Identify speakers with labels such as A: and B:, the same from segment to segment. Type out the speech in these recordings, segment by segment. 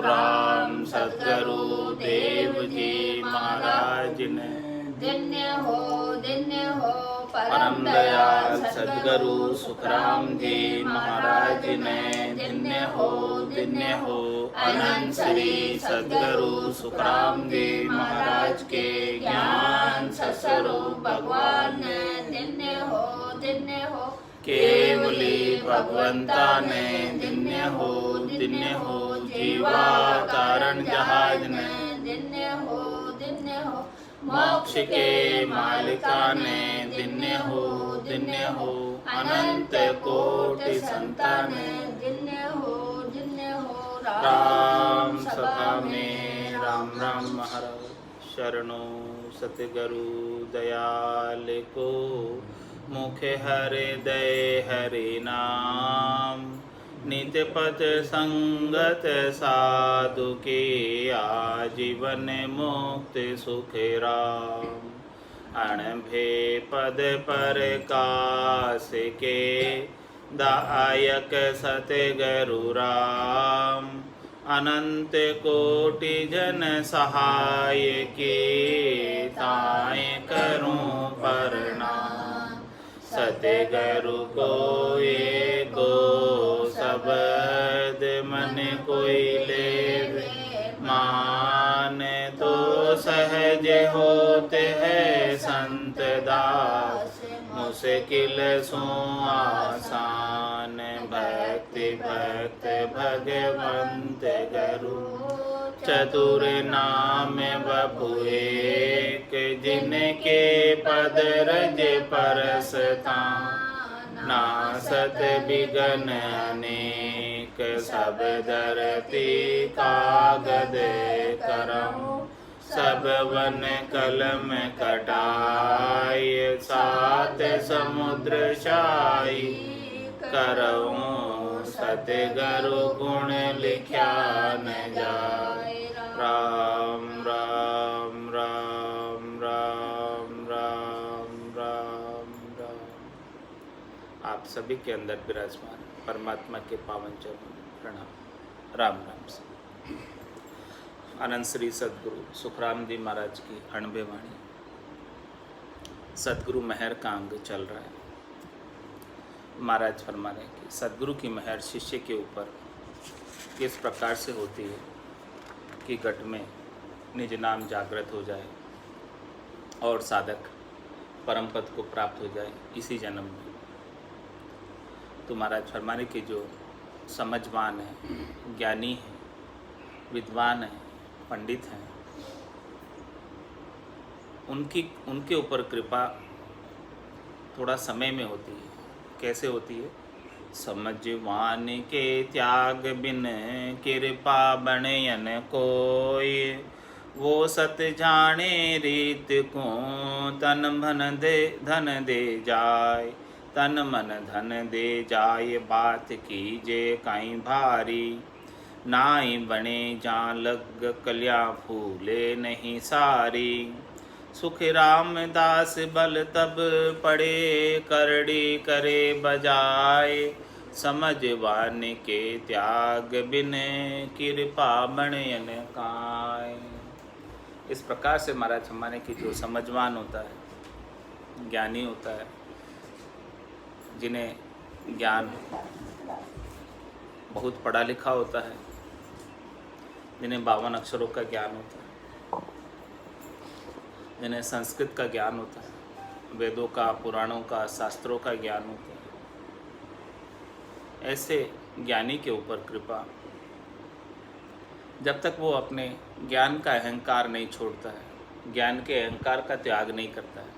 A: राम सद्गुरु देव जी महाराज ने।
B: धन्य हो
A: परम दयाल सद्गुरु सुखराम जी महाराज ने। धन्य हो अनंत श्री सद्गुरु सुखराम जी महाराज के ज्ञान सस्वरूप भगवान ने।
B: धन्य हो
A: केवली भगवंता ने। धन्य हो जीवा कारण जहाज ने।
B: धन्य हो
A: मोक्ष के मालिका ने। धन्य हो अनंत कोटि संतान ने।
B: धन्य हो
A: राम सभा में राम राम महाराज शरणों सतगुरु दयाल को। मुखे हरे दय हरे नाम। नित्य पद संगत साधु के आजीवन मुक्त सुख राम। अणभे पद पर कास के दायक सतगुरु राम। अनंत कोटि जन सहाय के ताय करूं प्रणाम। सतगुरु को एको शब्द मन कोई लेवे मान। तो सहज होते हैं संत दास मुश्किल सो आसान। भक्ति भगवंत गुरु चतुर नाम बपु एक। जिनके पद रज परसता नासत बिगन अनेक। सब धरती कागद करऊं सब वन कलम कटाय। सात समुद्र शाई करऊं सतगुरु गुण लिख्या न जाय। राम राम राम राम राम राम राम। आप सभी के अंदर विराजमान परमात्मा के पावन चरणों में प्रणाम। राम राम से अनंत श्री सद्गुरु सुखराम जी महाराज की अणबे वाणी। सद्गुरु महर का अंग चल रहा है। महाराज फरमाने की सद्गुरु की महर शिष्य के ऊपर किस प्रकार से होती है कि घट में निज नाम जागृत हो जाए और साधक परम पद को प्राप्त हो जाए इसी जन्म में। तो महाराज फरमाने की जो समझवान है, ज्ञानी है, विद्वान है, पंडित हैं, उनके ऊपर कृपा थोड़ा समय में होती है। कैसे होती है? समझवान के त्याग बिन कृपा बनयन कोई। वो सत जाने रीत को तन मन धन दे जाय। तन मन धन दे जाय बात कीजे काई भारी। नाई बने जा लग कल्या फूले नहीं सारी। सुख रामदास बल तब पड़े करड़ी करे बजाय। समझवान के त्याग बिन कृपा बनयन काय। इस प्रकार से महाराज हमारे की जो समझवान होता है, ज्ञानी होता है, जिन्हें ज्ञान बहुत पढ़ा लिखा होता है, जिन्हें 52 अक्षरों का ज्ञान होता है, जिन्हें संस्कृत का ज्ञान होता है, वेदों का, पुराणों का, शास्त्रों का ज्ञान होता है, ऐसे ज्ञानी के ऊपर कृपा जब तक वो अपने ज्ञान का अहंकार नहीं छोड़ता है, ज्ञान के अहंकार का त्याग नहीं करता है,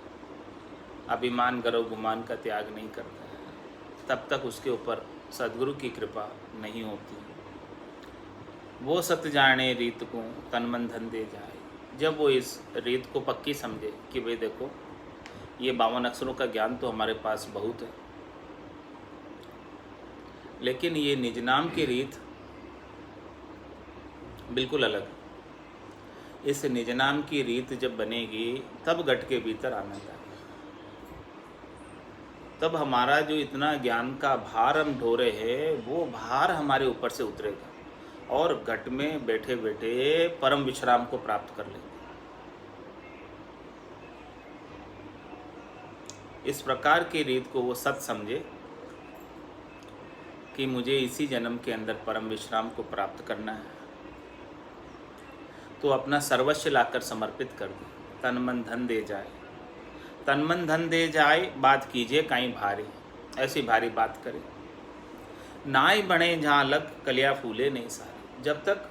A: अभिमान गर्व गुमान का त्याग नहीं करता है, तब तक उसके ऊपर सद्गुरु की कृपा नहीं होती। वो सत जाने रीत को तन मन धन दे जाए। जब वो इस रीत को पक्की समझे कि भाई देखो ये 52 अक्षरों का ज्ञान तो हमारे पास बहुत है, लेकिन ये निज नाम की रीत बिल्कुल अलग है। इस निज नाम की रीत जब बनेगी तब घट के भीतर आनंद आएगा। तब हमारा जो इतना ज्ञान का भार हम ढो रहे हैं वो भार हमारे ऊपर से उतरेगा। और घट में बैठे बैठे परम विश्राम को प्राप्त कर लेंगे। इस प्रकार की रीत को वो सत समझे कि मुझे इसी जन्म के अंदर परम विश्राम को प्राप्त करना है, तो अपना सर्वस्व लाकर समर्पित कर दे। तन मन धन दे जाए, तन मन धन दे जाए, बात कीजिए काई भारी, ऐसी भारी बात करे। नाई बने जहाँ लग, कलिया फूले नहीं सारी। जब तक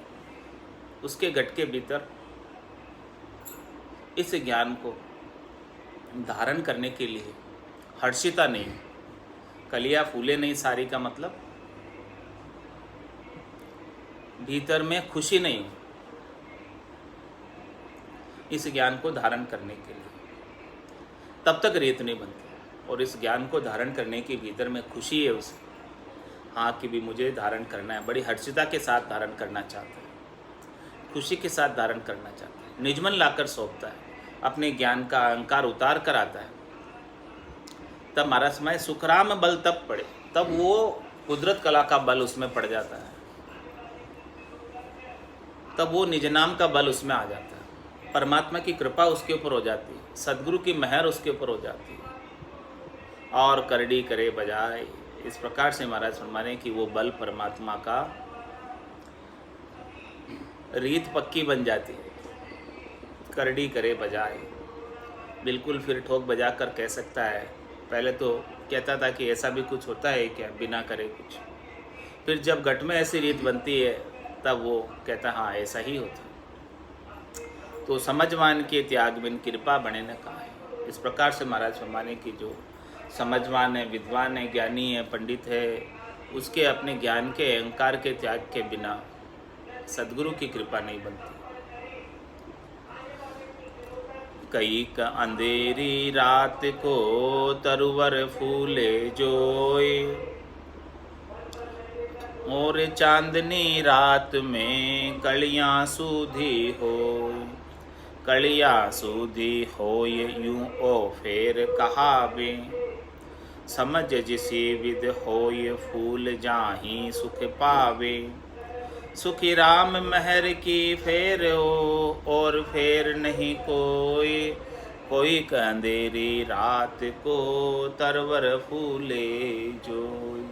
A: उसके गट के भीतर इस ज्ञान को धारण करने के लिए हर्षिता नहीं, कलिया फूले नहीं सारी का मतलब भीतर में खुशी नहीं, इस ज्ञान को धारण करने के लिए, तब तक रीत नहीं बनती। और इस ज्ञान को धारण करने के भीतर में खुशी है उसे, हाँ कि भी मुझे धारण करना है, बड़ी हर्षिता के साथ धारण करना चाहता है, खुशी के साथ धारण करना चाहता है, निजमन लाकर सौंपता है, अपने ज्ञान का अहंकार उतार कर आता है। तब महाराज समय सुखराम बल तब पड़े, तब वो कुदरत कला का बल उसमें पड़ जाता है, तब वो निज नाम का बल उसमें आ जाता है, परमात्मा की कृपा उसके ऊपर हो जाती है, सदगुरु की मेहर उसके ऊपर हो जाती है, और करड़ी करे बजाय। इस प्रकार से महाराज फरमाने कि वो बल परमात्मा का रीत पक्की बन जाती है, करड़ी करे बजाय। बिल्कुल फिर ठोक बजा कर कह सकता है, पहले तो कहता था कि ऐसा भी कुछ होता है क्या बिना करे कुछ, फिर जब घट में ऐसी रीत बनती है तब वो कहता हाँ ऐसा ही होता। तो समझवान के त्याग बिन कृपा बने न कहा है। इस प्रकार से महाराज फरमाने की जो समझवान है, विद्वान है, ज्ञानी है, पंडित है, उसके अपने ज्ञान के अहंकार के त्याग के बिना सद्गुरु की कृपा नहीं बनती। कई का अंधेरी रात को तरुवर फूले जोए, और चांदनी रात में कलियां सूधी होय, कलियां सूधी होय यूं ओ फेर कहावे, समझ जिसी विद होय फूल जाही सुख पावे, सुखी राम महर की फेर हो और फेर नहीं कोई, कोई अंधेरी रात को तरवर फूले जोय।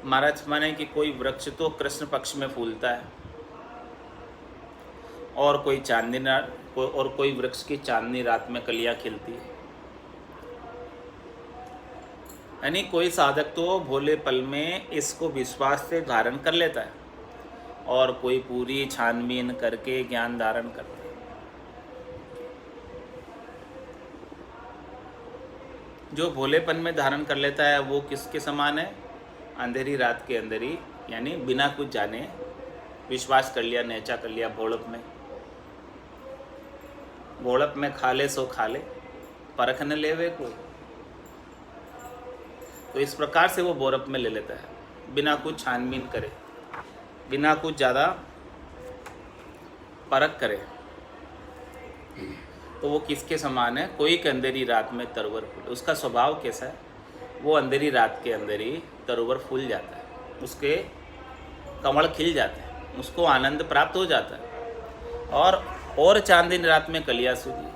A: महाराज माने कि कोई वृक्ष तो कृष्ण पक्ष में फूलता है, और कोई चांदनी रात, और कोई वृक्ष की चांदनी रात में कलियां खिलती है। यानी कोई साधक तो भोले पल में इसको विश्वास से धारण कर लेता है, और कोई पूरी छानबीन करके ज्ञान धारण करता है। जो भोलेपन में धारण कर लेता है वो किसके समान है? अंधेरी रात के अंदर ही, यानी बिना कुछ जाने विश्वास कर लिया, नेचा कर लिया भोलप में। भोलप में खा ले सो खा ले, परख न लेवे कोई। तो इस प्रकार से वो भोलप में ले लेता है, बिना कुछ छानबीन करे, बिना कुछ ज़्यादा परख करे। तो वो किसके समान है? कोई के अंधेरी रात में तरवर फूल। उसका स्वभाव कैसा है? वो अंधेरी रात के अंदर ही तरुवर फूल जाता है, उसके कमल खिल जाते हैं, उसको आनंद प्राप्त हो जाता है। और चांदनी रात में कलियां सूधी,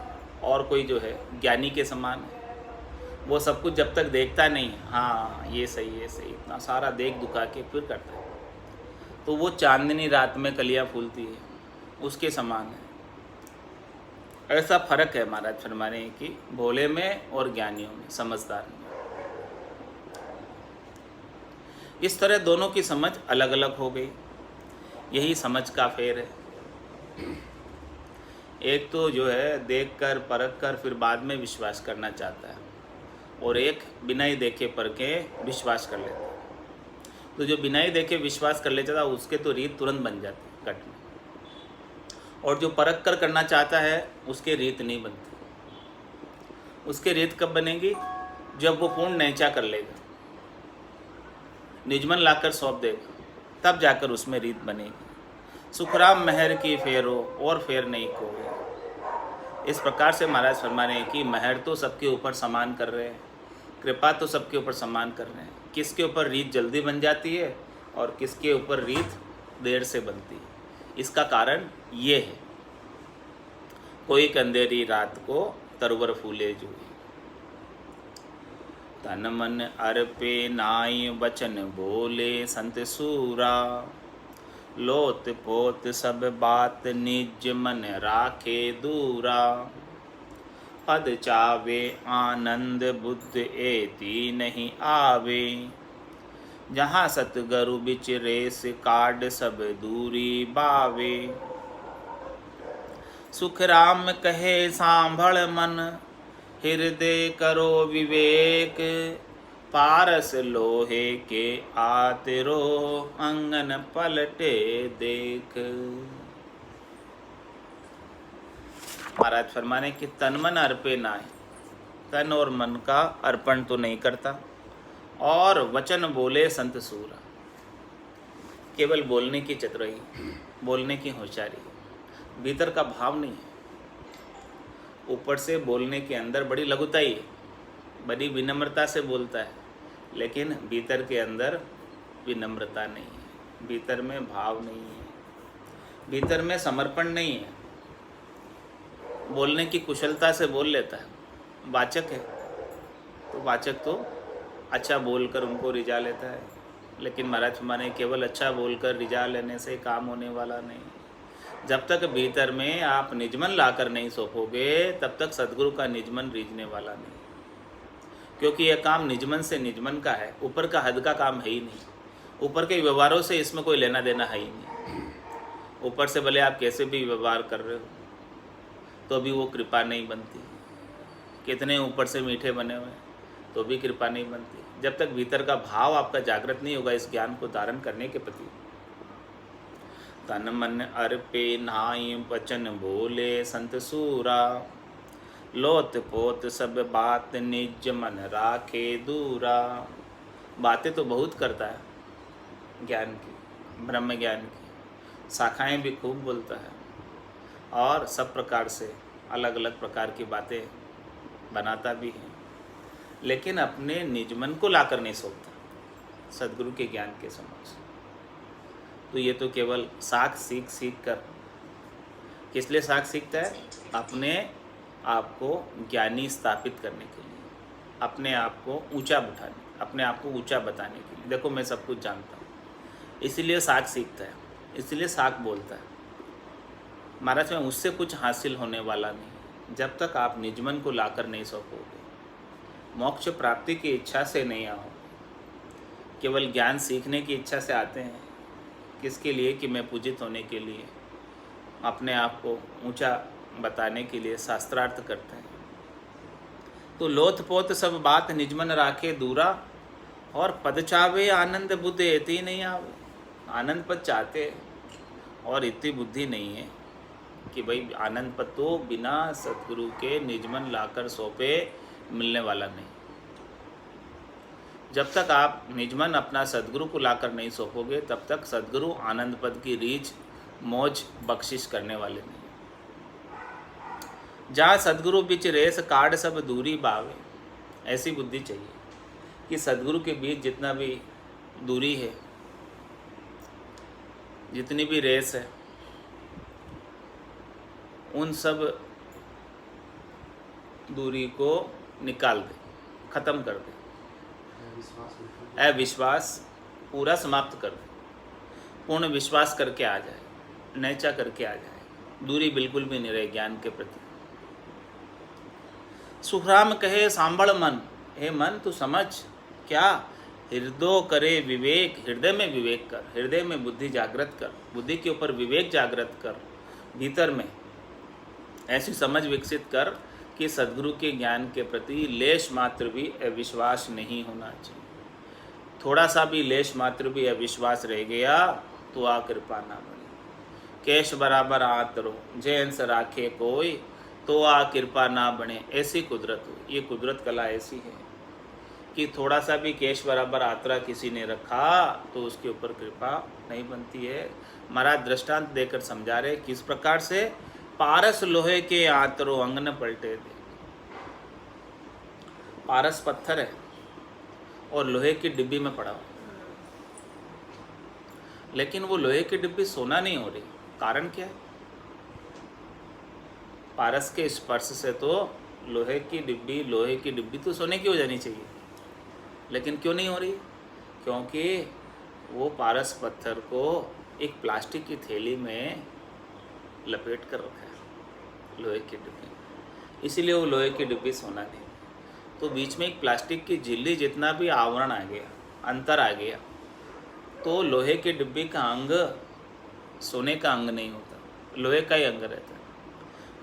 A: और कोई जो है ज्ञानी के समान है, वो सब कुछ जब तक देखता नहीं, हाँ ये सही है सही, इतना सारा देख दुखा के फिर करता है, तो वो चांदनी रात में कलियां फूलती है, उसके समान है। ऐसा फर्क है महाराज फरमाने की भोले में और ज्ञानियों में, समझदार में। इस तरह दोनों की समझ अलग अलग हो गई, यही समझ का फेर है। एक तो जो है देख कर परख कर फिर बाद में विश्वास करना चाहता है, और एक बिना ही देखे परखे विश्वास कर लेता है। तो जो बिना ही देखे विश्वास कर लेता था उसके तो रीत तुरंत बन जाती है कट में, और जो परख कर करना चाहता है उसके रीत नहीं बनती। उसके रीत कब बनेगी? जब वो पूर्ण नैचा कर लेगा, निजमन लाकर सौंप देगा, तब जाकर उसमें रीत बनेगी। सुखराम महर की फेरो और फेर नहीं कोई। इस प्रकार से महाराज फरमाने की महर तो सबके ऊपर समान कर रहे हैं, कृपा तो सबके ऊपर समान कर रहे हैं, किसके ऊपर रीत जल्दी बन जाती है और किसके ऊपर रीत देर से बनती है। इसका कारण ये है, कोई कंधेरी रात को तरवर फूले जुई, तन मन अर्पे नाई वचन बोले संत सूरा, लोत पोत सब बात निज मन राखे दूरा, पद चावे आनंद बुद्ध एती नहीं आवे, जहाँ सतगुरु बिच रेस काड सब दूरी बावे, सुख राम कहे सांभल मन हृदय करो विवेक, पारस लोहे के आतरो अंगन पलटे देख। महाराज फरमाने कि तन मन अर्पे नाय, तन और मन का अर्पण तो नहीं करता, और वचन बोले संत सूरा, केवल बोलने की चतुराई, बोलने की होशियारी, भीतर का भाव नहीं है। ऊपर से बोलने के अंदर बड़ी लघुताई है, बड़ी विनम्रता से बोलता है, लेकिन भीतर के अंदर विनम्रता नहीं है, भीतर में भाव नहीं है, भीतर में समर्पण नहीं है। बोलने की कुशलता से बोल लेता है, वाचक है तो वाचक तो अच्छा बोलकर उनको रिझा लेता है, लेकिन महाराज माने केवल अच्छा बोलकर रिझा लेने से काम होने वाला नहीं। जब तक भीतर में आप निजमन लाकर नहीं सौंपोगे तब तक सद्गुरु का निजमन रीझने वाला नहीं, क्योंकि यह काम निजमन से निजमन का है, ऊपर का हद का काम है ही नहीं। ऊपर के व्यवहारों से इसमें कोई लेना देना है ही नहीं। ऊपर से भले आप कैसे भी व्यवहार कर रहे हो तो भी वो कृपा नहीं बनती, कितने ऊपर से मीठे बने हुए तो भी कृपा नहीं बनती, जब तक भीतर का भाव आपका जागृत नहीं होगा इस ज्ञान को धारण करने के प्रति। तन मन अर्पे नाई वचन बोले संत सूरा, लोत पोत सब बात निज मन राखे दूरा। बातें तो बहुत करता है ज्ञान की, ब्रह्म ज्ञान की शाखाएं भी खूब बोलता है, और सब प्रकार से अलग अलग प्रकार की बातें बनाता भी है, लेकिन अपने निजमन को लाकर नहीं सौंपता सद्गुरु के ज्ञान के समक्ष। तो ये तो केवल साख सीख कर, किस लिए साख सीखता है? अपने आप को ज्ञानी स्थापित करने के लिए, अपने आप को ऊंचा उठाने, अपने आप को ऊंचा बताने के लिए। देखो मैं सब कुछ जानता हूँ, इसीलिए साख सीखता है, इसलिए साख बोलता है। महाराज में उससे कुछ हासिल होने वाला नहीं जब तक आप निजमन को लाकर नहीं सौंपोगे, मोक्ष प्राप्ति की इच्छा से नहीं आओ, केवल ज्ञान सीखने की इच्छा से आते हैं। किसके लिए? कि मैं पूजित होने के लिए, अपने आप को ऊंचा बताने के लिए शास्त्रार्थ करते हैं। तो लोथ पोत सब बात निजमन राखे दूरा, और पद चावे आनंद बुद्ध एती नहीं आवे। आनंद पद चाहते हैं और इतनी बुद्धि नहीं है कि भाई आनंद पद तो बिना सद्गुरु के निजमन लाकर सौंपे मिलने वाला नहीं। जब तक आप निजमन अपना सद्गुरु को लाकर नहीं सौंपोगे तब तक सद्गुरु आनंद पद की रीझ मौज बख्शिश करने वाले नहीं। जहाँ सद्गुरु बिच रेस काड सब दूरी बावे, ऐसी बुद्धि चाहिए कि सद्गुरु के बीच जितना भी दूरी है, जितनी भी रेस है, उन सब दूरी को निकाल दे, खत्म कर दे, अविश्वास पूरा समाप्त कर दे, पूर्ण विश्वास करके आ जाए, नैचा करके आ जाए, दूरी बिल्कुल भी नहीं रहे ज्ञान के प्रति। सुखराम कहे सांभल मन, हे मन तू समझ, क्या? हृदय करे विवेक, हृदय में विवेक कर, हृदय में बुद्धि जागृत कर, बुद्धि के ऊपर विवेक जागृत कर, भीतर में ऐसी समझ विकसित कर कि सद्गुरु के ज्ञान के प्रति लेश मात्र भी अविश्वास नहीं होना चाहिए। थोड़ा सा भी लेश मात्र भी अविश्वास रह गया तो आ कृपा ना बने। केश बराबर आतरो जैंस राखे कोई, तो आ कृपा ना बने, ऐसी कुदरत हो। ये कुदरत कला ऐसी है कि थोड़ा सा भी केश बराबर आतरा किसी ने रखा तो उसके ऊपर कृपा नहीं बनती है। महाराज दृष्टांत देकर समझा रहे किस प्रकार से, पारस लोहे के आतरो अंगन पलटे दे। पारस पत्थर है और लोहे की डिब्बी में पड़ा हो, लेकिन वो लोहे की डिब्बी सोना नहीं हो रही। कारण क्या है? पारस के स्पर्श से तो लोहे की डिब्बी तो सोने की हो जानी चाहिए, लेकिन क्यों नहीं हो रही? क्योंकि वो पारस पत्थर को एक प्लास्टिक की थैली में लपेट कर रखा है, लोहे की डिब्बी, इसीलिए वो लोहे की डिब्बी सोना नहीं। तो बीच में एक प्लास्टिक की झिल्ली जितना भी आवरण आ गया, अंतर आ गया, तो लोहे की डिब्बी का अंग सोने का अंग नहीं होता, लोहे का ही अंग रहता है।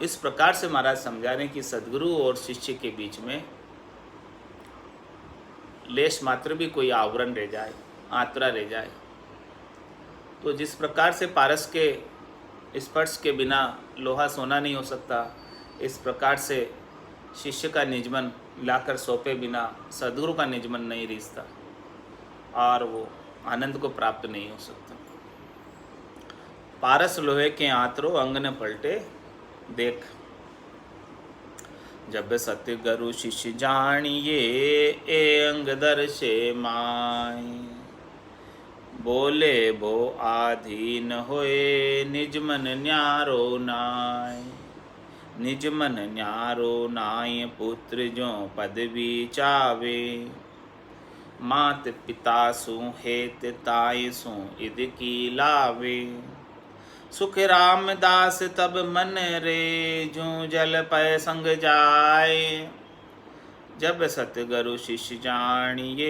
A: इस प्रकार से महाराज समझा रहे कि सद्गुरु और शिष्य के बीच में लेश मात्र भी कोई आवरण रह जाए, आतरा रह जाए, तो जिस प्रकार से पारस के स्पर्श के बिना लोहा सोना नहीं हो सकता, इस प्रकार से शिष्य का निजमन लाकर सौंपे बिना सद्गुरु का निजमन नहीं रिश्ता और वो आनंद को प्राप्त नहीं हो सकता। पारस लोहे के आतरो अंग न पलटे देख, जब सत्य गुरु शिष्य जानिए ए अंग दर्शे माई, बोले भो आधीन होए निज मन न्यारो नाय, निज मन न्यारो नाय पुत्र जो पदवी चावे, मात पिता सु हेत ताय सु इद की लावे, सुख रामदास तब मन रे जूं जल पय संग जाए, जब सतगुरु शिष्य जानिए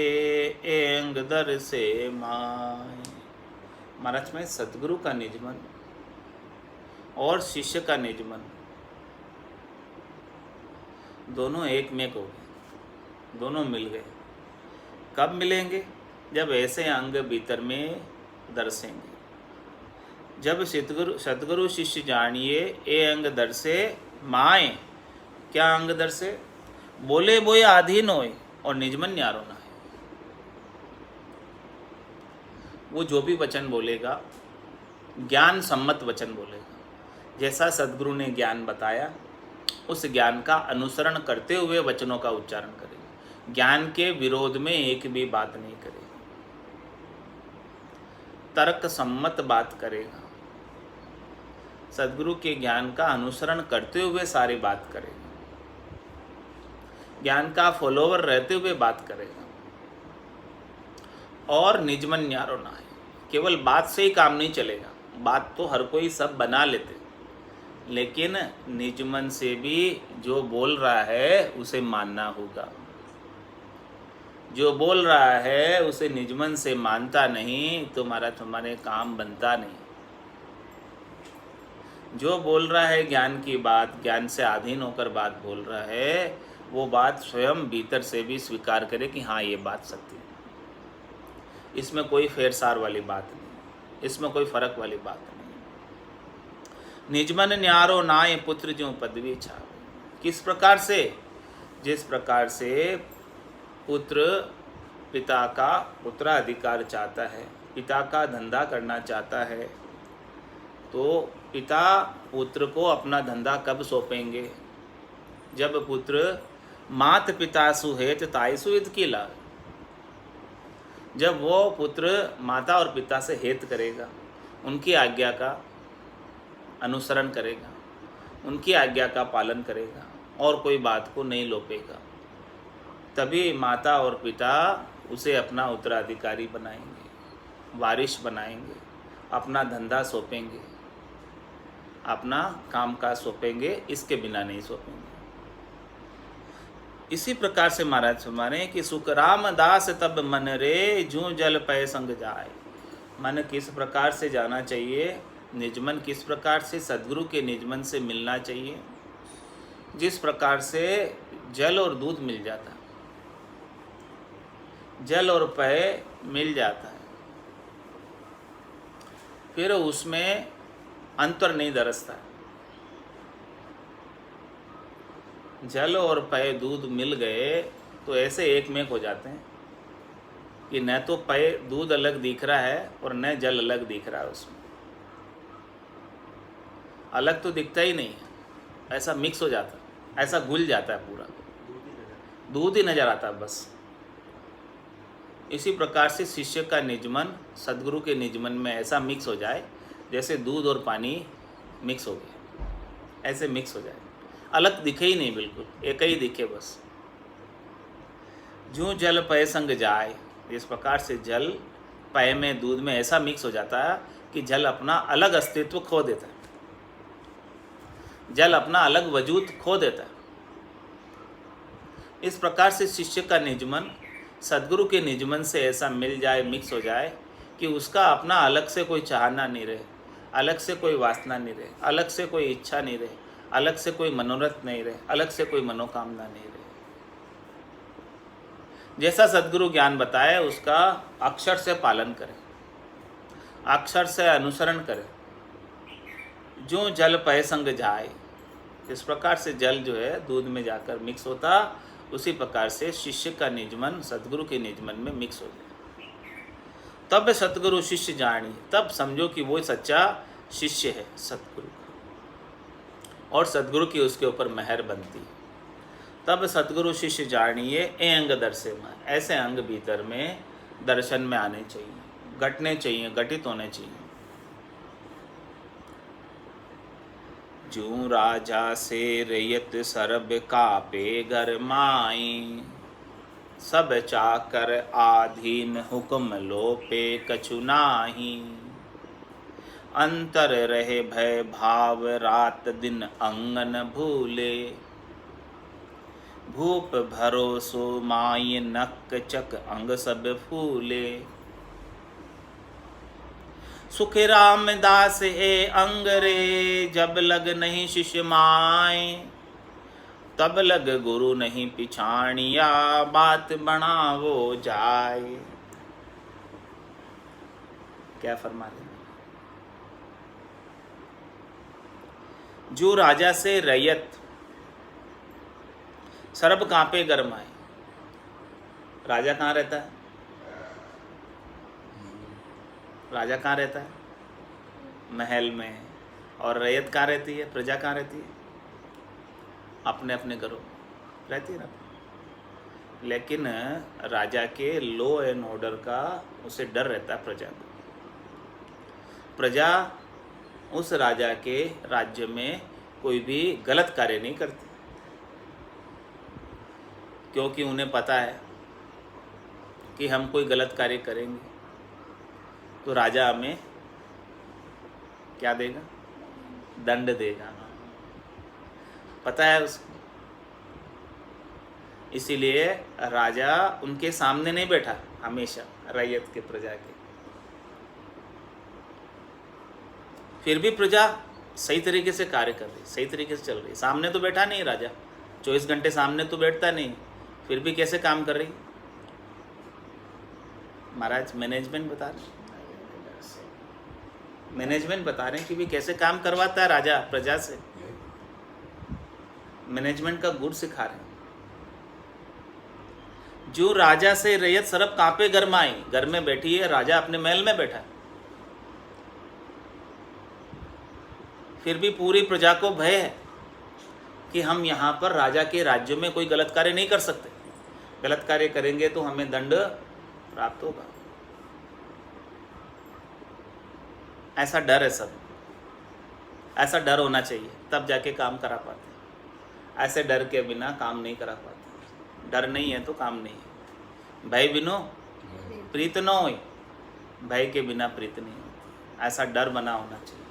A: ए अंग दर से माय। महाराज में सतगुरु का निजमन और शिष्य का निजमन दोनों एक में हो गए, दोनों मिल गए। कब मिलेंगे? जब ऐसे अंग भीतर में दर्शेंगे। जब सतगुरु शिष्य जानिए ए अंग दर्शे माए, क्या अंग दर्शे? बोले बोए आधीन होए और निजमन न्यारो ना है। वो जो भी वचन बोलेगा ज्ञान सम्मत वचन बोलेगा, जैसा सद्गुरु ने ज्ञान बताया उस ज्ञान का अनुसरण करते हुए वचनों का उच्चारण करेगा, ज्ञान के विरोध में एक भी बात नहीं करेगा, तर्क सम्मत बात करेगा, सद्गुरु के ज्ञान का अनुसरण करते हुए सारी बात करेगा, ज्ञान का फॉलोवर रहते हुए बात करेगा, और निजमन न्यारो ना है। केवल बात से ही काम नहीं चलेगा, बात तो हर कोई सब बना लेते, लेकिन निजमन से भी जो बोल रहा है उसे मानना होगा। जो बोल रहा है उसे निजमन से मानता नहीं तो तुम्हारे काम बनता नहीं। जो बोल रहा है ज्ञान की बात, ज्ञान से अधीन होकर बात बोल रहा है, वो बात स्वयं भीतर से भी स्वीकार करे कि हाँ ये बात सत्य है, इसमें कोई फेरसार वाली बात नहीं, इसमें कोई फर्क वाली बात नहीं। निजमन न्यारो नाय पुत्र जो पदवी छावे। किस प्रकार से? जिस प्रकार से पुत्र पिता का उत्तराधिकार चाहता है, पिता का धंधा करना चाहता है, तो पिता पुत्र को अपना धंधा कब सौंपेंगे? जब पुत्र मात पिता सुहेत ताई सुहित की लाभ, जब वो पुत्र माता और पिता से हेत करेगा, उनकी आज्ञा का अनुसरण करेगा, उनकी आज्ञा का पालन करेगा और कोई बात को नहीं लोपेगा, तभी माता और पिता उसे अपना उत्तराधिकारी बनाएंगे, वारिश बनाएंगे, अपना धंधा सौंपेंगे, अपना कामकाज सौंपेंगे, इसके बिना नहीं सौंपेंगे। इसी प्रकार से महाराज फरमा रहे हैं कि सुख रामदास तब मन रे जूं जल पय संग जाए। मन किस प्रकार से जाना चाहिए, निजमन किस प्रकार से सद्गुरु के निजमन से मिलना चाहिए, जिस प्रकार से जल और दूध मिल जाता है, जल और पय मिल जाता है, फिर उसमें अंतर नहीं दरसता है। जल और पय दूध मिल गए तो ऐसे एक में हो जाते हैं कि न तो पय दूध अलग दिख रहा है और न जल अलग दिख रहा है, उसमें अलग तो दिखता ही नहीं है, ऐसा मिक्स हो जाता है, ऐसा घुल जाता है, पूरा दूध ही नजर आता है बस। इसी प्रकार से शिष्य का निजमन सद्गुरु के निजमन में ऐसा मिक्स हो जाए जैसे दूध और पानी मिक्स हो गया, ऐसे मिक्स हो जाए, अलग दिखे ही नहीं, बिल्कुल एक ही दिखे बस। जूं जल पय संग जाए, इस प्रकार से जल पय में दूध में ऐसा मिक्स हो जाता है कि जल अपना अलग अस्तित्व खो देता है, जल अपना अलग वजूद खो देता है। इस प्रकार से शिष्य का निजमन सद्गुरु के निजमन से ऐसा मिल जाए, मिक्स हो जाए कि उसका अपना अलग से कोई चाहना नहीं रहे, अलग से कोई वासना नहीं रहे, अलग से कोई इच्छा नहीं रहे, अलग से कोई मनोरथ नहीं रहे, अलग से कोई मनोकामना नहीं रहे। जैसा सद्गुरु ज्ञान बताए उसका अक्षर से पालन करें, अक्षर से अनुसरण करें। जो जल पय संग जाए, इस प्रकार से जल जो है दूध में जाकर मिक्स होता, उसी प्रकार से शिष्य का निजमन सद्गुरु के निजमन में मिक्स हो जाए। तब सतगुरु शिष्य जानी, तब समझो कि वो सच्चा शिष्य है सतगुरु का, और सतगुरु की उसके ऊपर मेहर बनती है। तब सतगुरु शिष्य जानिए ए अंग दर्शे में, ऐसे अंग भीतर में दर्शन में आने चाहिए, घटने चाहिए, घटित होने चाहिए। जूं राजा से रैयत सरब कापे घर माई, सब चाकर आधीन हुक्म लोपे कछु नाही। अंतर रहे भय भाव रात दिन अंगन भूले, भूप भरोसो माय नक चक अंग सब फूले। सुख रामदास ए अंग रे, जब लग नहीं शिष्य माय, तब लग गुरु नहीं पिछाणिया, बात बढ़ावो जाए। क्या फरमा रहे? जो राजा से रैयत सरब कांपे गरमाए। राजा कहाँ रहता है? राजा कहाँ रहता है? महल में। और रैयत कहाँ रहती है? प्रजा कहाँ रहती है? अपने अपने घरों रहती है ना। लेकिन राजा के लॉ एंड ऑर्डर का उसे डर रहता है प्रजा को। प्रजा उस राजा के राज्य में कोई भी गलत कार्य नहीं करती, क्योंकि उन्हें पता है कि हम कोई गलत कार्य करेंगे तो राजा हमें क्या देगा? दंड देगा। पता है उसको। इसीलिए राजा उनके सामने नहीं बैठा हमेशा, रैयत के, प्रजा के। फिर भी प्रजा सही तरीके से कार्य कर रही, सही तरीके से चल रही। सामने तो बैठा नहीं राजा, 24 घंटे सामने तो बैठता नहीं, फिर भी कैसे काम कर रही? महाराज मैनेजमेंट बता रहे, मैनेजमेंट बता रहे हैं कि भी कैसे काम करवाता है राजा प्रजा से। मैनेजमेंट का गुण सिखा रहे हैं। जो राजा से रैयत सरब कांपे गरमाई, घर में बैठी है, राजा अपने महल में बैठा है, फिर भी पूरी प्रजा को भय है कि हम यहाँ पर राजा के राज्य में कोई गलत कार्य नहीं कर सकते। गलत कार्य करेंगे तो हमें दंड प्राप्त होगा। ऐसा डर है सब, ऐसा डर होना चाहिए, तब जाके काम करा पाते। ऐसे डर के बिना काम नहीं करा पाते। डर नहीं है तो काम नहीं है। भय बिनो प्रीत न होय, भय के बिना प्रीत नहीं होती। ऐसा डर बना होना चाहिए,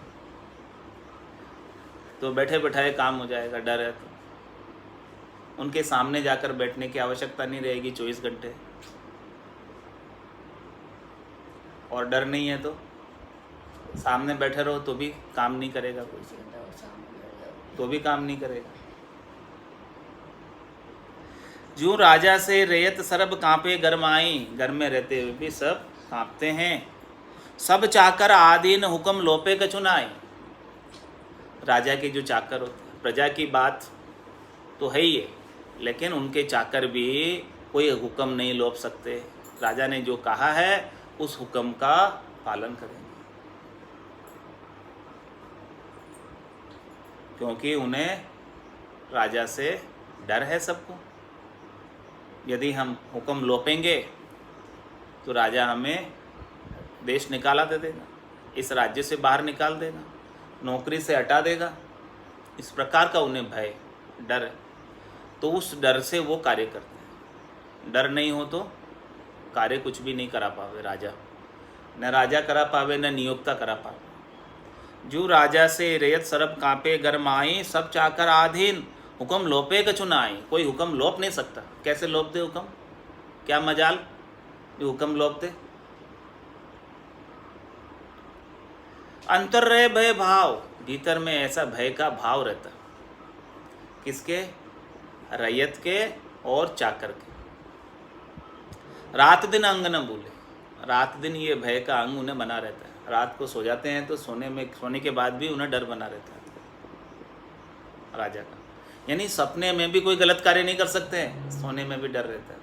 A: तो बैठे बैठाए काम हो जाएगा। डर है तो उनके सामने जाकर बैठने की आवश्यकता नहीं रहेगी 24 घंटे। और डर नहीं है तो सामने बैठे रहो तो भी काम नहीं करेगा कोई, तो भी काम नहीं करेगा। जो राजा से रैयत सरब कांपे गरमाई, घर में रहते हुए भी सब कांपते हैं। सब चाकर आधीन हुक्म लोपे कछु नाई। राजा के जो चाकर होते हैं, प्रजा की बात तो है ही है, लेकिन उनके चाकर भी कोई हुक्म नहीं लोप सकते। राजा ने जो कहा है उस हुक्म का पालन करेंगे, क्योंकि उन्हें राजा से डर है सबको। यदि हम हुक्म लोपेंगे तो राजा हमें देश निकाला दे देगा, इस राज्य से बाहर निकाल देगा, नौकरी से हटा देगा। इस प्रकार का उन्हें भय, डर है। तो उस डर से वो कार्य करते हैं। डर नहीं हो तो कार्य कुछ भी नहीं करा पावे राजा, न राजा करा पावे न नियोक्ता करा पावे। जो राजा से रेयत सरब कांपे गरमाई, सब चाकर आधीन हुक्म लोपे कछु नाई। कोई हुक्म लोप नहीं सकता। कैसे लोप दे हुक्म? क्या मजाल जो हुक्म लोप दे? अंतर रहे भय भाव, भीतर में ऐसा भय का भाव रहता। किसके? रैयत के और चाकर के। रात दिन अंग न भूले, रात दिन ये भय का अंग उन्हें बना रहता है। रात को सो जाते हैं तो सोने के बाद भी उन्हें डर बना रहता है राजा का। यानी सपने में भी कोई गलत कार्य नहीं कर सकते हैं, सोने में भी डर रहता है।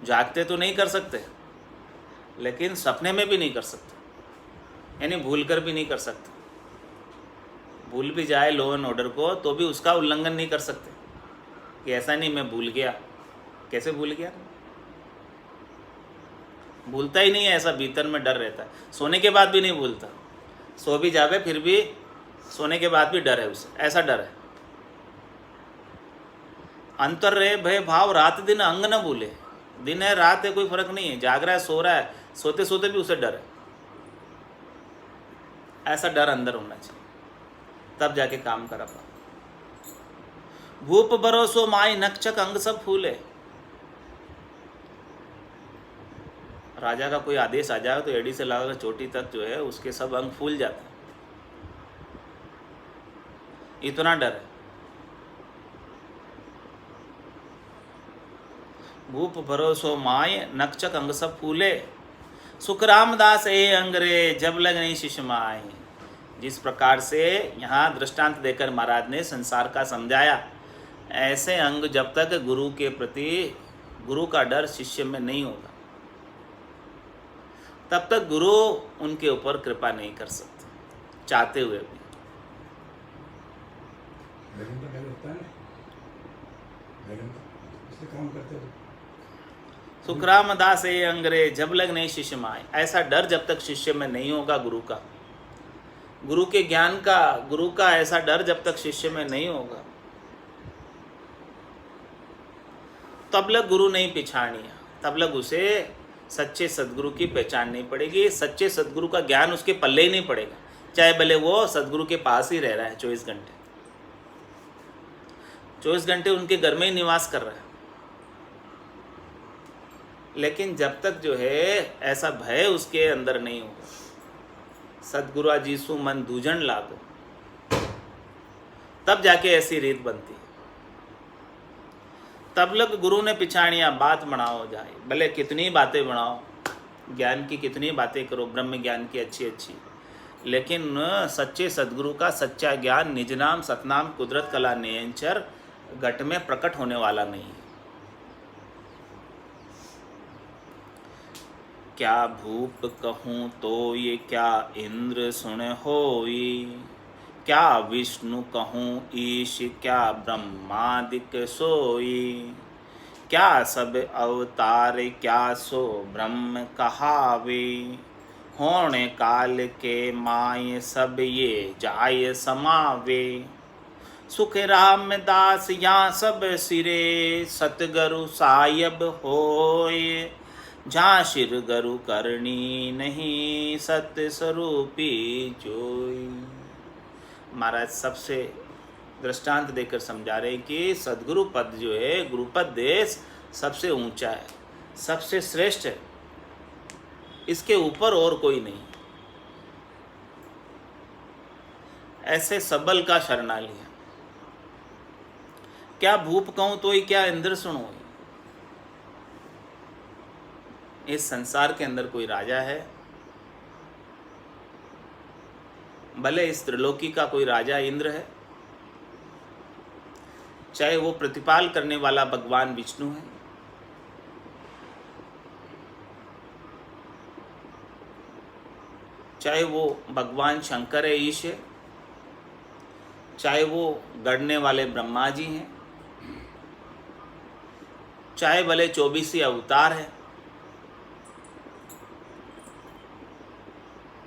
A: जागते तो नहीं कर सकते, लेकिन सपने में भी नहीं कर सकते, यानी भूल कर भी नहीं कर सकते। भूल भी जाए लॉ एंड ऑर्डर को तो भी उसका उल्लंघन नहीं कर सकते कि ऐसा नहीं मैं भूल गया। कैसे भूल गया? भूलता ही नहीं है, ऐसा भीतर में डर रहता है। सोने के बाद भी नहीं भूलता, सो भी जावे फिर भी सोने के बाद भी डर है उसे, ऐसा डर है। अंतर रहे भय भाव, रात दिन अंग न भूले। दिन है रात है कोई फर्क नहीं है, जाग रहा है सो रहा है, सोते सोते भी उसे डर है। ऐसा डर अंदर होना चाहिए, तब जाके काम करा पा। भूप भरोसो माई नक्षक अंग सब फूले। राजा का कोई आदेश आ जाए तो एड़ी से लगाकर चोटी तक जो है उसके सब अंग फूल जाते हैं, इतना डर है। भूप भरोसो माय नक्षक अंग सब फूले, सुख रामदास ए अंगरे जब लग नहीं शिशमाए। जिस प्रकार से यहाँ दृष्टांत देकर महाराज ने संसार का समझाया, ऐसे अंग जब तक गुरु के प्रति गुरु का डर शिष्य में नहीं होगा तब तक गुरु उनके ऊपर कृपा नहीं कर सकते, चाहते हुए भी।
C: लगन तो डर होता है ना, लगन तो इसलिए काम करते हो।
A: सुखराम दास ए अंगरे जब लग नहीं शिष्य माए। ऐसा डर जब तक शिष्य में नहीं होगा गुरु का, गुरु के ज्ञान का, गुरु का ऐसा डर जब तक शिष्य में नहीं होगा तब लग गुरु नहीं पिछाड़िया, तब लग उसे सच्चे सदगुरु की पहचान नहीं पड़ेगी। सच्चे सदगुरु का ज्ञान उसके पल्ले ही नहीं पड़ेगा, चाहे भले वो सदगुरु के पास ही रह रहा है 24 घंटे, 24 घंटे उनके घर में ही निवास कर रहा है। लेकिन जब तक जो है ऐसा भय उसके अंदर नहीं होगा, सदगुरु जीसु मन दूजन लागो, तब जाके ऐसी रीत बनती है। तब लग गुरु ने पिछाड़िया बात बनाओ जाए। भले कितनी बातें बनाओ, ज्ञान की कितनी बातें करो, ब्रह्म ज्ञान की अच्छी अच्छी, लेकिन सच्चे सदगुरु का सच्चा ज्ञान निज नाम सतनाम कुदरत कला नियंचर घट में प्रकट होने वाला नहीं है। क्या भूप कहूँ तो ये क्या इंद्र सुन होई, क्या विष्णु कहूँ ईश क्या ब्रह्मादिक सोई। क्या सब अवतार क्या सो ब्रह्म कहावे, होने काल के माय सब ये जाय समावे। सुख रामदास यहाँ सब सिरे, सतगुरु साहिब होए। जहाँ शिर गुरु करनी नहीं, सत्य स्वरूपी जोई। महाराज सबसे दृष्टांत देकर समझा रहे कि सदगुरु पद जो है, गुरुपद देश सबसे ऊंचा है, सबसे श्रेष्ठ है, इसके ऊपर और कोई नहीं। ऐसे सबल का शरणाली है। क्या भूप कहूं तो ही क्या इंद्र सुनो। इस संसार के अंदर कोई राजा है, भले इस त्रिलोकी का कोई राजा इंद्र है, चाहे वो प्रतिपाल करने वाला भगवान विष्णु है, चाहे वो भगवान शंकर है ईश है, चाहे वो गढ़ने वाले ब्रह्मा जी हैं, चाहे भले 24 अवतार है,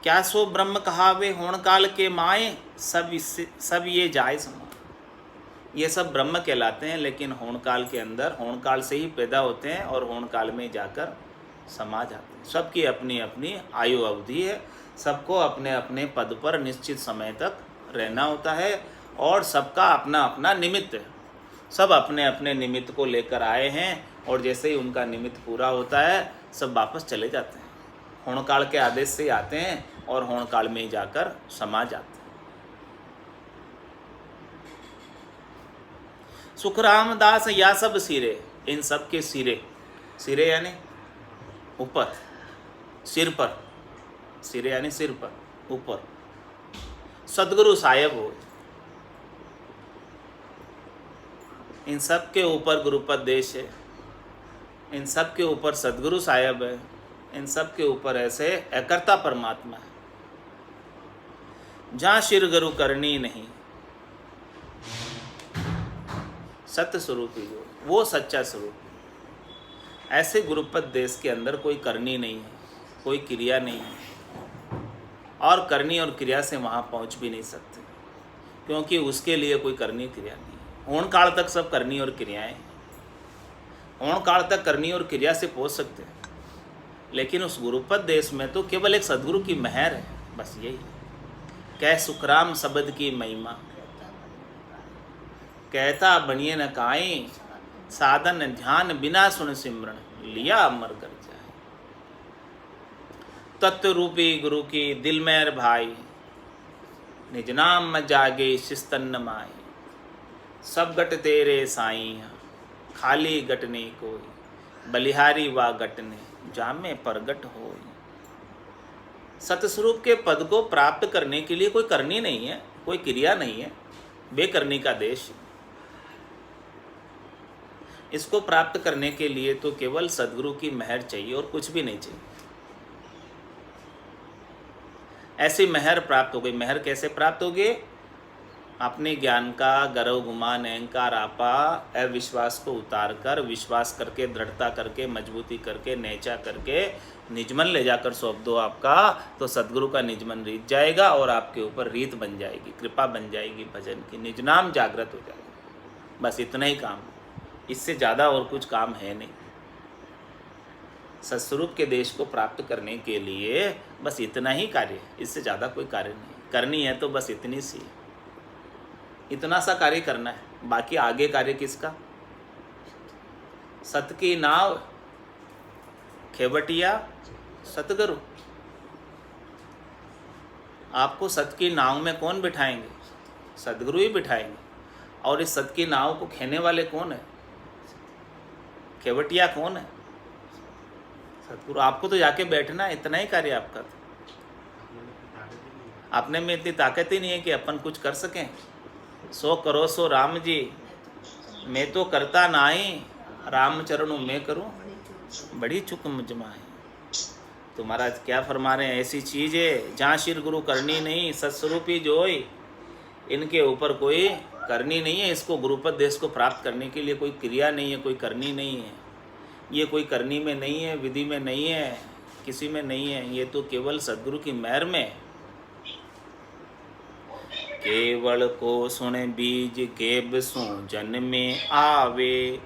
A: क्या सो ब्रह्म कहावे होण काल के माए, सब ये जाय समा। ये सब ब्रह्म कहलाते हैं, लेकिन होण काल के अंदर होण काल से ही पैदा होते हैं और होण काल में जाकर समा जाते हैं। सबकी अपनी अपनी आयु अवधि है, सबको अपने अपने पद पर निश्चित समय तक रहना होता है और सबका अपना अपना निमित्त है। सब अपने अपने निमित्त को लेकर आए हैं और जैसे ही उनका निमित्त पूरा होता है सब वापस चले जाते हैं। होण काल के आदेश से ही आते हैं और होण काल में ही जाकर समा जाते हैं। सुखराम दास या सब सिरे, इन सब के सिरे, सिरे यानी ऊपर, सिर पर, सिरे यानी सिर पर, ऊपर, सदगुरु साहेब हो। इन सब के ऊपर गुरुपद देश है, इन सब के ऊपर सदगुरु साहेब है, इन सब के ऊपर ऐसे एकर्ता परमात्मा है। जहाँ शिर गुरु करनी नहीं, सत्य स्वरूप ही वो सच्चा स्वरूप। ऐसे गुरुपद देश के अंदर कोई करनी नहीं है, कोई क्रिया नहीं है, और करनी और क्रिया से वहाँ पहुँच भी नहीं सकते, क्योंकि उसके लिए कोई करनी क्रिया नहीं है। होण काल तक सब करनी और क्रियाएं, होण काल तक करनी और क्रिया से पहुँच सकते हैं, लेकिन उस गुरुपद देश में तो केवल एक सदगुरु की मेहर है, बस यही। कह सुखराम शब्द की महिमा, कहता बनिए न काई, साधन ध्यान बिना सुन सिमरण, लिया अमर कर जाए। तत्व रूपी गुरु की दिल मेर भाई, निज नाम में जागे शिस्तन माई। सब गट तेरे साईं, खाली गट नहीं कोई, बलिहारी वा गट ने जामे परगट हो। सतस्वरूप के पद को प्राप्त करने के लिए कोई करनी नहीं है, कोई क्रिया नहीं है, बेकरनी का देश। इसको प्राप्त करने के लिए तो केवल सदगुरु की मेहर चाहिए और कुछ भी नहीं चाहिए। ऐसी मेहर प्राप्त हो गई। मेहर कैसे प्राप्त होगी? अपने ज्ञान का गर्व गुमान अहंकार आपा अविश्वास को उतार कर, विश्वास करके, दृढ़ता करके, मजबूती करके, नेचा करके निजमन ले जाकर सौंप दो आपका, तो सदगुरु का निजमन रीत जाएगा और आपके ऊपर रीत बन जाएगी, कृपा बन जाएगी भजन की, निजनाम जागृत हो जाएगा। बस इतना ही काम, इससे ज़्यादा और कुछ काम है नहीं। सत्स्वरूप के देश को प्राप्त करने के लिए बस इतना ही कार्य है, इससे ज़्यादा कोई कार्य नहीं। करनी है तो बस इतनी सी, इतना सा कार्य करना है, बाकी आगे कार्य किसका? सत की नाव खेवटिया सतगुरु। आपको सत की नाव में कौन बिठाएंगे? सतगुरु ही बिठाएंगे। और इस सत की नाव को खेने वाले कौन है? खेवटिया कौन है? सतगुरु। आपको तो जाके बैठना है, इतना ही कार्य आपका। अपने में इतनी ताकत ही नहीं है कि अपन कुछ कर सकें। सो करो सो राम जी, मैं तो करता नाही, राम चरणों में करूं, बड़ी चुक मुझमाए। तो महाराज क्या फरमा रहे हैं? ऐसी चीज़ है जहाँ शिर गुरु करनी नहीं, सत्स्वरूपी जोई, इनके ऊपर कोई करनी नहीं है। इसको गुरुपद देश को प्राप्त करने के लिए कोई क्रिया नहीं है, कोई करनी नहीं है। ये कोई करनी में नहीं है, विधि में नहीं है, किसी में नहीं है। ये तो केवल सद्गुरु की मेहर में। केवल को सुन बीज केब सु जन में आवे,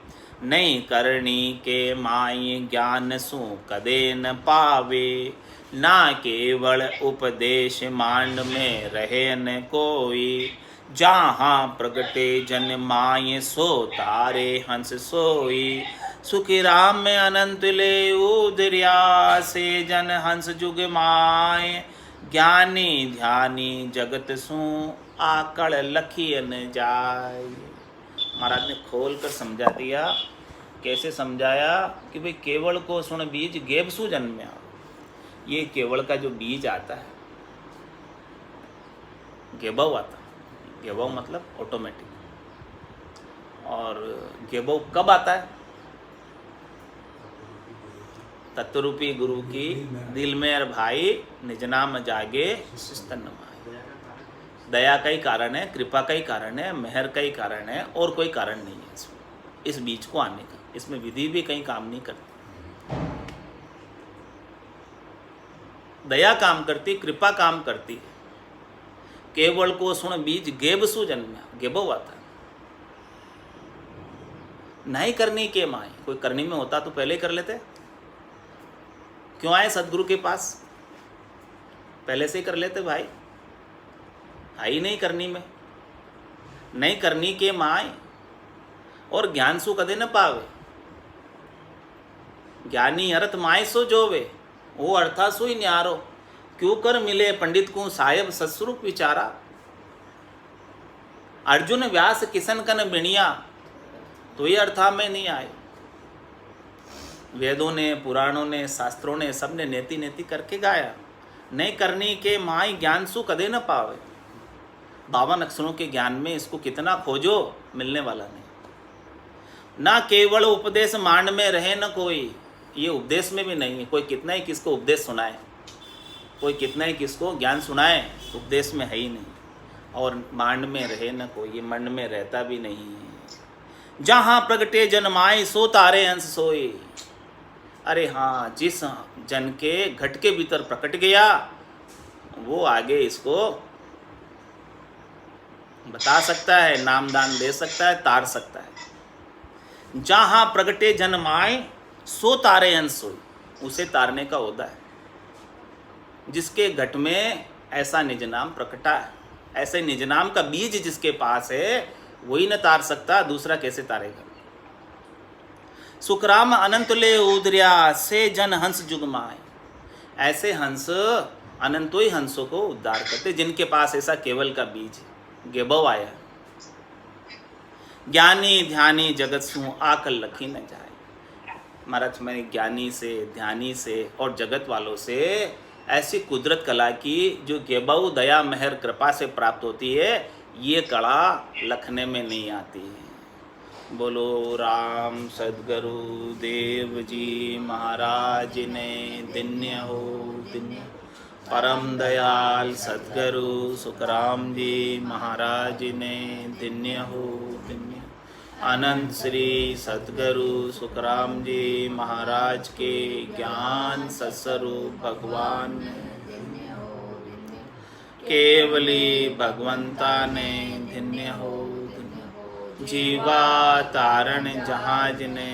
A: नहीं करनी के माई ज्ञान सु कदे न पावे। ना केवल उपदेश मांड में रहे न कोई, जहाँ प्रगटे जन माय सो तारे हंस सोई। सुखी राम में अनंत ले उदरिया से जन हंस जुग माय। ज्ञानी ध्यानी जगत सु आकड़ लखियन जाय। महाराज ने खोल कर समझा दिया। कैसे समझाया? कि भाई केवल को सुन बीज गेबसु जन्म्या। ये केवल का जो बीज आता है, गेबव आता है। गेबव मतलब ऑटोमेटिक। और गेबव कब आता है? तत्वरूपी गुरु की दिल में भाई निज नाम जागे शिस्तन माए। दया का ही कारण है, कृपा का ही कारण है, मेहर का ही कारण है, और कोई कारण नहीं है इसमें, इस बीज को आने का। इसमें विधि भी कहीं काम नहीं करती। दया काम करती, कृपा काम करती है। केवल को सुन बीज गेब सु जन्म्या, गेबो हुआ था। नहीं करनी के माए, कोई करनी में होता तो पहले कर लेते। क्यों आए सदगुरु के पास? पहले से ही कर लेते भाई। आई नहीं करनी में, नहीं करनी के माए और ज्ञान सु कदे न पावे। ज्ञानी अर्थ माए सो जोवे, वो अर्था सु ही न्यारो। क्यों कर मिले पंडित को साहेब सत्स्वरूप विचारा। अर्जुन व्यास किसन कन बिणिया, तो ये अर्था में नहीं आए। वेदों ने, पुराणों ने, शास्त्रों ने, सबने नेति नेति करके गाया। नहीं करनी के माई ज्ञान सु कदे न पावे। 52 अक्षरों के ज्ञान में इसको कितना खोजो, मिलने वाला नहीं। ना केवल उपदेश मांड में रहे न कोई, ये उपदेश में भी नहीं है। कोई कितना ही किसको उपदेश सुनाए, कोई कितना ही किसको ज्ञान सुनाए, उपदेश में है ही नहीं। और मांड में रहे न कोई, ये मंड में रहता भी नहीं है। जहाँ प्रगटे जन्माए सो तारे हंस सोए। अरे हाँ, जिस जन के घट के भीतर प्रकट गया वो आगे इसको बता सकता है, नामदान दे सकता है, तार सकता है। जहाँ प्रगटे जन्माए सो तारे हंस सोए, उसे तारने का ओहदा है। जिसके घट में ऐसा निज नाम प्रकटा है, ऐसे निज नाम का बीज जिसके पास है, वही न तार सकता, दूसरा कैसे तारेगा। सुखराम अनंत ले उदरिया से जन हंस जुगमाए। ऐसे हंस अनंतो ही हंसों को उद्धार करते, जिनके पास ऐसा केवल का बीज गेबव आया। ज्ञानी ध्यानी जगत सु आकल लखी न जाए। महाराज, मैं ज्ञानी से, ध्यानी से और जगत वालों से ऐसी कुदरत कला की जो गेबव दया मेहर कृपा से प्राप्त होती है, ये कला लखने में नहीं आती है। बोलो राम सद्गुरु देव जी महाराज ने धन्य हो, धन्य। परम दयाल सद्गुरु सुखराम जी महाराज ने धन्य हो, धन्य। अनंत श्री सद्गुरु सुखराम जी महाराज के ज्ञान सत्स्वरूप भगवान केवली भगवंता ने धन्य हो, धन्य। जीवा तारण जहाज ने,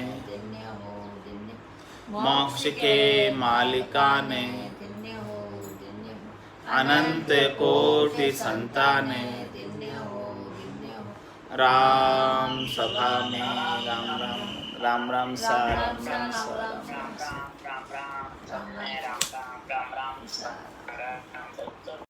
A: मोक्ष के मालिका ने, अनंत कोटि संता ने, राम सभा में राम राम राम राम सा राम राम सा राम राम सा राम राम राम राम राम सा।